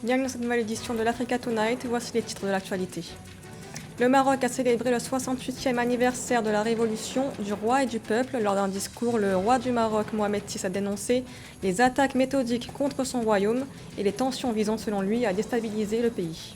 Bienvenue dans cette nouvelle édition de l'Africa Tonight, voici les titres de l'actualité. Le Maroc a célébré le 68e anniversaire de la révolution du roi et du peuple. Lors d'un discours, le roi du Maroc, Mohamed VI, a dénoncé les attaques méthodiques contre son royaume et les tensions visant selon lui à déstabiliser le pays.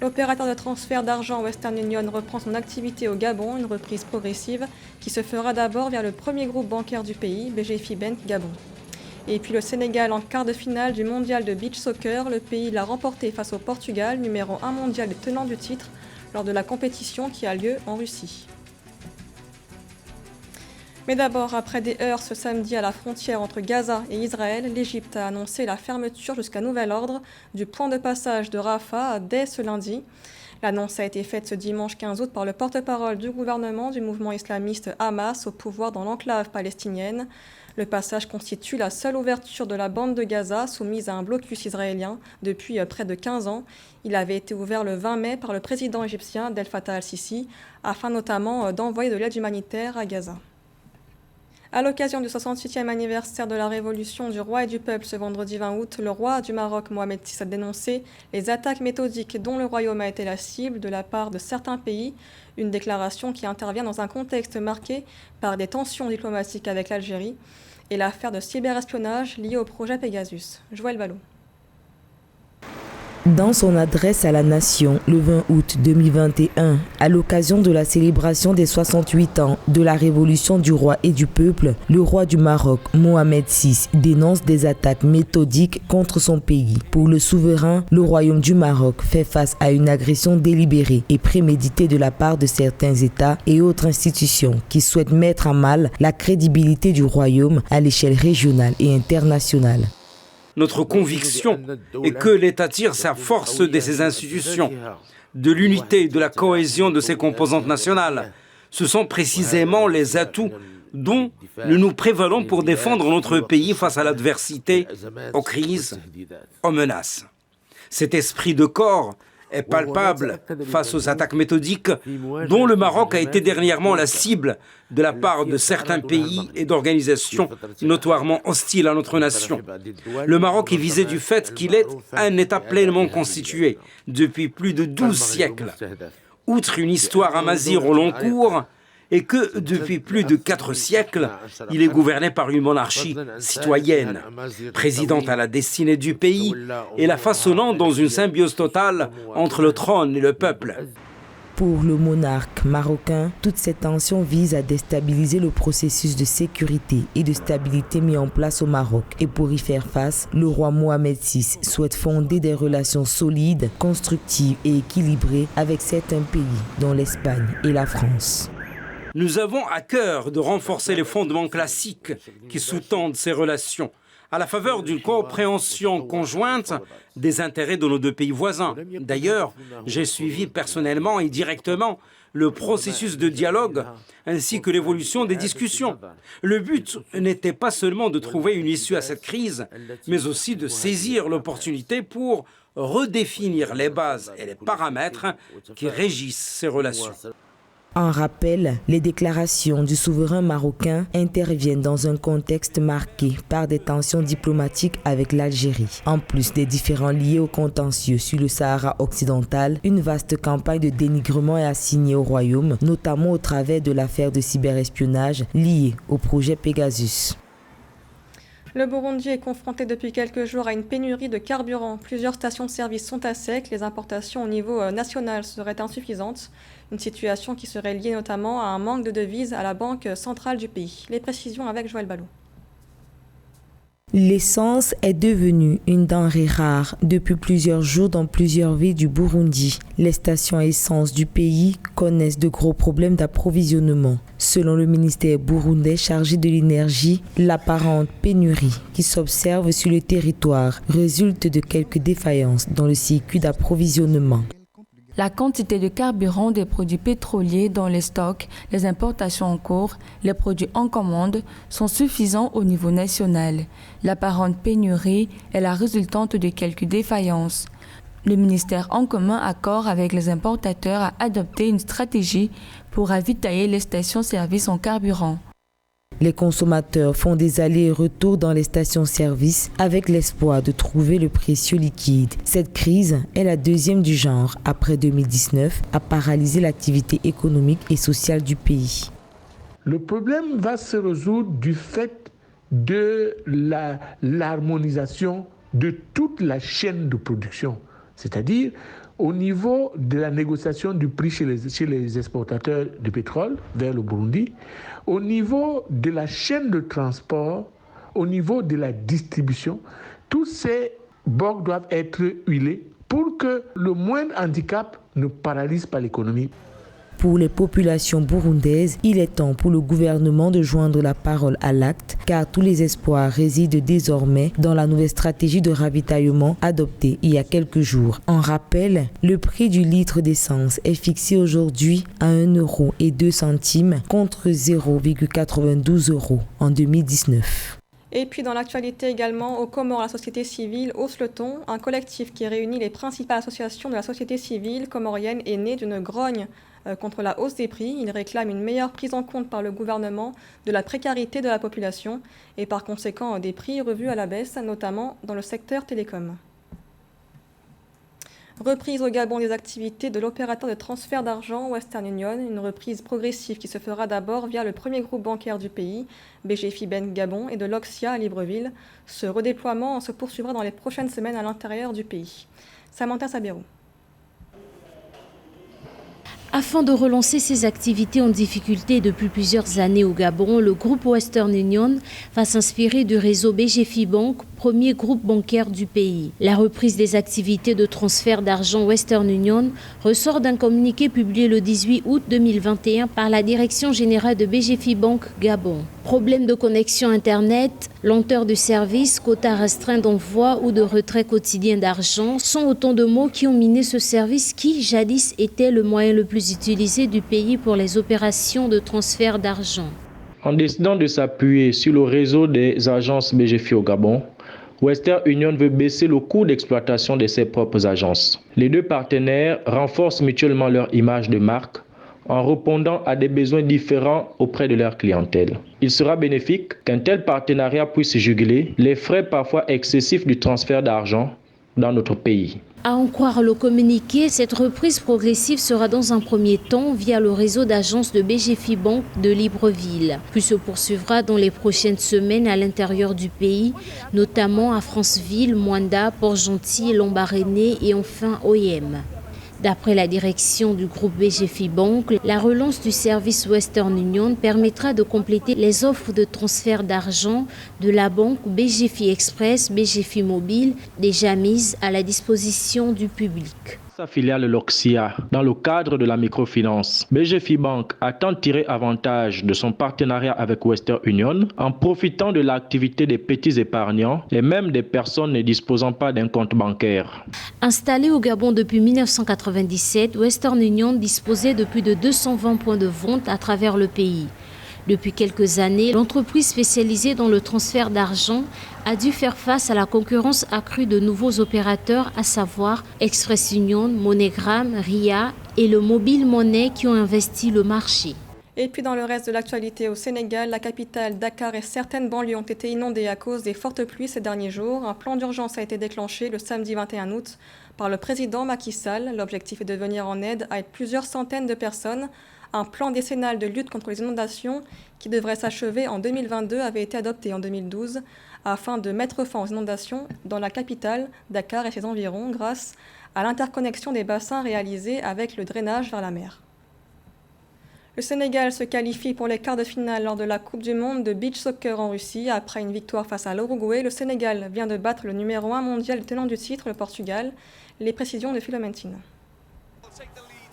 L'opérateur de transfert d'argent Western Union reprend son activité au Gabon, une reprise progressive qui se fera d'abord vers le premier groupe bancaire du pays, BGFI Bank Gabon. Et puis le Sénégal en quart de finale du mondial de beach soccer. Le pays l'a remporté face au Portugal, numéro 1 mondial et tenant du titre, lors de la compétition qui a lieu en Russie. Mais d'abord, après des heurts ce samedi à la frontière entre Gaza et Israël, l'Égypte a annoncé la fermeture jusqu'à nouvel ordre du point de passage de Rafah dès ce lundi. L'annonce a été faite ce dimanche 15 août par le porte-parole du gouvernement du mouvement islamiste Hamas au pouvoir dans l'enclave palestinienne. Le passage constitue la seule ouverture de la bande de Gaza soumise à un blocus israélien depuis près de 15 ans. Il avait été ouvert le 20 mai par le président égyptien Abdel Fattah al-Sisi afin notamment d'envoyer de l'aide humanitaire à Gaza. À l'occasion du 68e anniversaire de la révolution du roi et du peuple ce vendredi 20 août, le roi du Maroc, Mohamed VI, a dénoncé les attaques méthodiques dont le royaume a été la cible de la part de certains pays, une déclaration qui intervient dans un contexte marqué par des tensions diplomatiques avec l'Algérie et l'affaire de cyberespionnage liée au projet Pegasus. Joël Ballot. Dans son adresse à la nation le 20 août 2021, à l'occasion de la célébration des 68 ans de la révolution du roi et du peuple, le roi du Maroc, Mohamed VI, dénonce des attaques méthodiques contre son pays. Pour le souverain, le royaume du Maroc fait face à une agression délibérée et préméditée de la part de certains États et autres institutions qui souhaitent mettre à mal la crédibilité du royaume à l'échelle régionale et internationale. Notre conviction est que l'État tire sa force de ses institutions, de l'unité et de la cohésion de ses composantes nationales. Ce sont précisément les atouts dont nous nous prévalons pour défendre notre pays face à l'adversité, aux crises, aux menaces. Cet esprit de corps est palpable face aux attaques méthodiques dont le Maroc a été dernièrement la cible de la part de certains pays et d'organisations notoirement hostiles à notre nation. Le Maroc est visé du fait qu'il est un État pleinement constitué depuis plus de 12 siècles. Outre une histoire amazighe au long cours, et que depuis plus de 4 siècles, il est gouverné par une monarchie citoyenne, présidente à la destinée du pays et la façonnant dans une symbiose totale entre le trône et le peuple. Pour le monarque marocain, toute cette tension vise à déstabiliser le processus de sécurité et de stabilité mis en place au Maroc. Et pour y faire face, le roi Mohamed VI souhaite fonder des relations solides, constructives et équilibrées avec certains pays, dont l'Espagne et la France. Nous avons à cœur de renforcer les fondements classiques qui sous-tendent ces relations, à la faveur d'une compréhension conjointe des intérêts de nos deux pays voisins. D'ailleurs, j'ai suivi personnellement et directement le processus de dialogue ainsi que l'évolution des discussions. Le but n'était pas seulement de trouver une issue à cette crise, mais aussi de saisir l'opportunité pour redéfinir les bases et les paramètres qui régissent ces relations. En rappel, les déclarations du souverain marocain interviennent dans un contexte marqué par des tensions diplomatiques avec l'Algérie. En plus des différends liés au contentieux sur le Sahara occidental, une vaste campagne de dénigrement est assignée au royaume, notamment au travers de l'affaire de cyberespionnage liée au projet Pegasus. Le Burundi est confronté depuis quelques jours à une pénurie de carburant. Plusieurs stations de service sont à sec. Les importations au niveau national seraient insuffisantes. Une situation qui serait liée notamment à un manque de devises à la banque centrale du pays. Les précisions avec Joël Ballot. L'essence est devenue une denrée rare depuis plusieurs jours dans plusieurs villes du Burundi. Les stations à essence du pays connaissent de gros problèmes d'approvisionnement. Selon le ministère burundais chargé de l'énergie, l'apparente pénurie qui s'observe sur le territoire résulte de quelques défaillances dans le circuit d'approvisionnement. La quantité de carburant des produits pétroliers dans les stocks, les importations en cours, les produits en commande sont suffisants au niveau national. L'apparente pénurie est la résultante de quelques défaillances. Le ministère en commun accorde avec les importateurs à adopter une stratégie pour ravitailler les stations-service en carburant. Les consommateurs font des allers et retours dans les stations-service avec l'espoir de trouver le précieux liquide. Cette crise est la deuxième du genre après 2019, a paralysé l'activité économique et sociale du pays. Le problème va se résoudre du fait de l'harmonisation de toute la chaîne de production, c'est-à-dire au niveau de la négociation du prix chez les exportateurs de pétrole vers le Burundi, au niveau de la chaîne de transport, au niveau de la distribution, tous ces bords doivent être huilés pour que le moindre handicap ne paralyse pas l'économie. Pour les populations burundaises, il est temps pour le gouvernement de joindre la parole à l'acte, car tous les espoirs résident désormais dans la nouvelle stratégie de ravitaillement adoptée il y a quelques jours. En rappel, le prix du litre d'essence est fixé aujourd'hui à 1,02 € contre 0,92 € en 2019. Et puis dans l'actualité également, aux Comores, la société civile hausse le ton. Un collectif qui réunit les principales associations de la société civile comorienne est né d'une grogne contre la hausse des prix. Il réclame une meilleure prise en compte par le gouvernement de la précarité de la population et par conséquent des prix revus à la baisse, notamment dans le secteur télécom. Reprise au Gabon des activités de l'opérateur de transfert d'argent Western Union, une reprise progressive qui se fera d'abord via le premier groupe bancaire du pays, BGFI Bank Gabon, et de l'Oxia à Libreville. Ce redéploiement se poursuivra dans les prochaines semaines à l'intérieur du pays. Samantha Sabirou. Afin de relancer ses activités en difficulté depuis plusieurs années au Gabon, le groupe Western Union va s'inspirer du réseau BGFI Bank, premier groupe bancaire du pays. La reprise des activités de transfert d'argent Western Union ressort d'un communiqué publié le 18 août 2021 par la Direction générale de BGFI Bank Gabon. Problèmes de connexion Internet, lenteur de service, quotas restreints d'envoi ou de retrait quotidien d'argent sont autant de mots qui ont miné ce service qui, jadis, était le moyen le plus utilisé du pays pour les opérations de transfert d'argent. En décidant de s'appuyer sur le réseau des agences BGFI au Gabon, Western Union veut baisser le coût d'exploitation de ses propres agences. Les deux partenaires renforcent mutuellement leur image de marque en répondant à des besoins différents auprès de leur clientèle. Il sera bénéfique qu'un tel partenariat puisse juguler les frais parfois excessifs du transfert d'argent dans notre pays. À en croire le communiqué, cette reprise progressive sera dans un premier temps via le réseau d'agences de BGFI Bank de Libreville, puis se poursuivra dans les prochaines semaines à l'intérieur du pays, notamment à Franceville, Mwanda, Port-Gentil, Lambaréné et enfin OIM. D'après la direction du groupe BGFI Bank, la relance du service Western Union permettra de compléter les offres de transfert d'argent de la banque BGFI Express, BGFI Mobile, déjà mises à la disposition du public. Sa filiale l'Oxia, dans le cadre de la microfinance, BGFI Bank attend tirer avantage de son partenariat avec Western Union en profitant de l'activité des petits épargnants et même des personnes ne disposant pas d'un compte bancaire. Installé au Gabon depuis 1997, Western Union disposait de plus de 220 points de vente à travers le pays. Depuis quelques années, l'entreprise spécialisée dans le transfert d'argent a dû faire face à la concurrence accrue de nouveaux opérateurs, à savoir Express Union, MoneyGram, RIA et le Mobile Money qui ont investi le marché. Et puis dans le reste de l'actualité au Sénégal, la capitale Dakar et certaines banlieues ont été inondées à cause des fortes pluies ces derniers jours. Un plan d'urgence a été déclenché le samedi 21 août par le président Macky Sall. L'objectif est de venir en aide à plusieurs centaines de personnes. Un plan décennal de lutte contre les inondations qui devrait s'achever en 2022 avait été adopté en 2012 afin de mettre fin aux inondations dans la capitale, Dakar et ses environs, grâce à l'interconnexion des bassins réalisés avec le drainage vers la mer. Le Sénégal se qualifie pour les quarts de finale lors de la Coupe du Monde de beach soccer en Russie. Après une victoire face à l'Uruguay, le Sénégal vient de battre le numéro 1 mondial tenant du titre, le Portugal. Les précisions de Philomentine.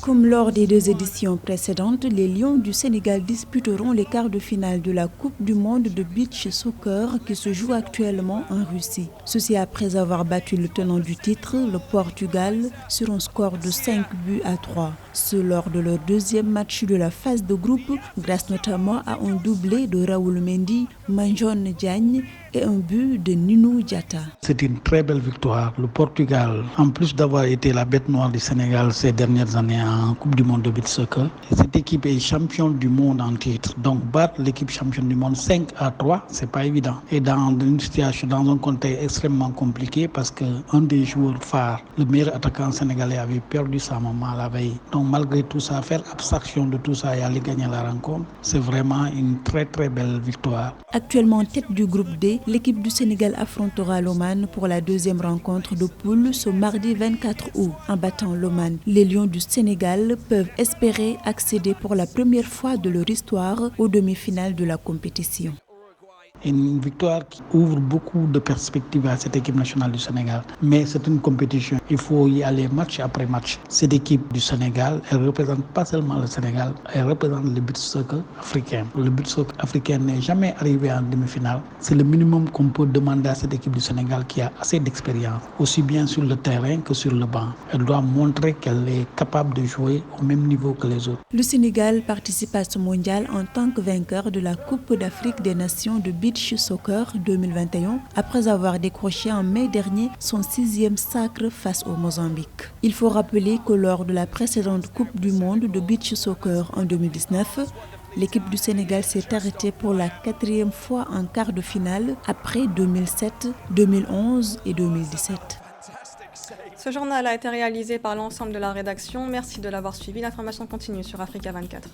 Comme lors des deux éditions précédentes, les Lions du Sénégal disputeront les quarts de finale de la Coupe du Monde de beach soccer qui se joue actuellement en Russie. Ceci après avoir battu le tenant du titre, le Portugal, sur un score de 5-3. Ce lors de leur deuxième match de la phase de groupe, grâce notamment à un doublé de Raoul Mendy, Manjon Diagne et un but de Ninou Diatta. C'est une très belle victoire. Le Portugal, en plus d'avoir été la bête noire du Sénégal ces dernières années en Coupe du monde de beach soccer, cette équipe est championne du monde en titre. Donc battre l'équipe championne du monde 5-3, c'est pas évident. Et dans une situation, dans un contexte extrêmement compliqué, parce qu'un des joueurs phares, le meilleur attaquant sénégalais, avait perdu sa maman la veille. Donc malgré tout ça, faire abstraction de tout ça et aller gagner la rencontre, c'est vraiment une très très belle victoire. Actuellement en tête du groupe D, l'équipe du Sénégal affrontera l'Oman pour la deuxième rencontre de poule ce mardi 24 août. En battant l'Oman, les Lions du Sénégal peuvent espérer accéder pour la première fois de leur histoire aux demi-finales de la compétition. Une victoire qui ouvre beaucoup de perspectives à cette équipe nationale du Sénégal. Mais c'est une compétition. Il faut y aller match après match. Cette équipe du Sénégal, elle ne représente pas seulement le Sénégal, elle représente le beach soccer africain. Le beach soccer africain n'est jamais arrivé en demi-finale. C'est le minimum qu'on peut demander à cette équipe du Sénégal qui a assez d'expérience, aussi bien sur le terrain que sur le banc. Elle doit montrer qu'elle est capable de jouer au même niveau que les autres. Le Sénégal participe à ce mondial en tant que vainqueur de la Coupe d'Afrique des Nations de beach soccer 2021 après avoir décroché en mai dernier son 6e sacre face au Mozambique. Il faut rappeler que lors de la précédente Coupe du monde de beach soccer en 2019, l'équipe du Sénégal s'est arrêtée pour la 4e fois en quart de finale après 2007, 2011 et 2017. Ce journal a été réalisé par l'ensemble de la rédaction. Merci de l'avoir suivi. L'information continue sur Africa 24.